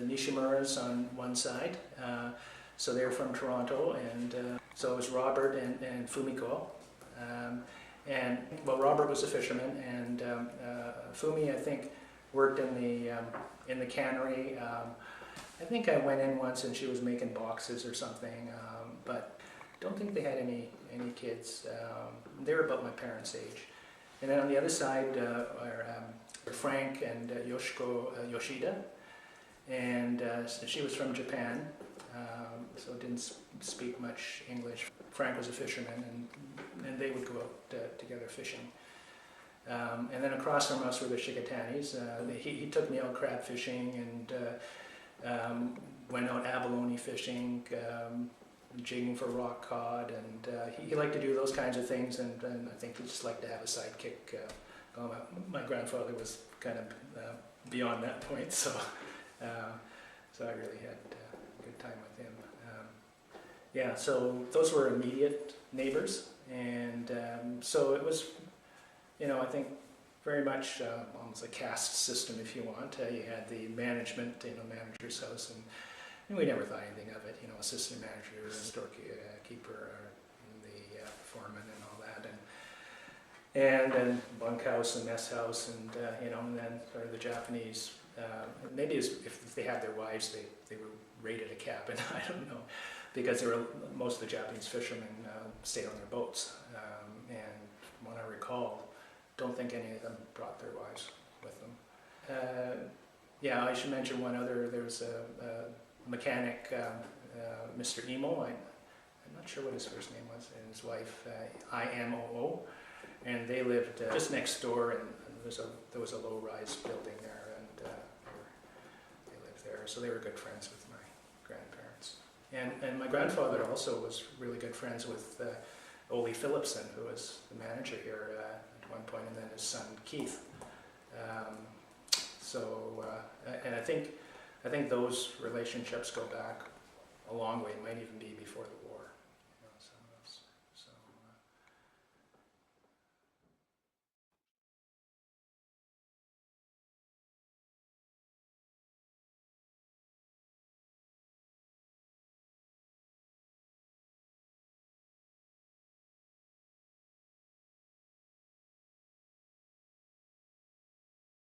Nishimuras on one side, so they're from Toronto, and so it was Robert and Fumiko. And well, Robert was a fisherman, and Fumi, I think, worked in the cannery. I think I went in once and she was making boxes or something, but don't think they had any kids. They were about my parents' age. And then on the other side are Frank and Yoshiko Yoshida, and so she was from Japan, so didn't speak much English. Frank was a fisherman, and they would go out together fishing. And then across from us were the Shikatanis. He took me out crab fishing and went out abalone fishing, jigging for rock cod, and he liked to do those kinds of things, and I think he just liked to have a sidekick. My grandfather was kind of beyond that point, so I really had a good time with him. Yeah, so those were immediate neighbors, and so it was, I think very much almost a caste system, if you want. You had the management, manager's house, and we never thought anything of it. Assistant manager, storekeeper, the foreman, and all that, and then bunkhouse and mess house, and and then sort of the Japanese. Maybe if they had their wives, they were raided a cabin. I don't know, because most of the Japanese fishermen stayed on their boats, and when I recall, don't think any of them brought their wives with them. Yeah, I should mention one other. There was a mechanic, Mr. Imo. I'm not sure what his first name was, and his wife, Imo, and they lived just next door, and there was a low-rise building there, and they lived there. So they were good friends with my grandparents. And my grandfather also was really good friends with Ole Phillipson, who was the manager here at one point, and then his son Keith. And I think those relationships go back a long way. It might even be before the war.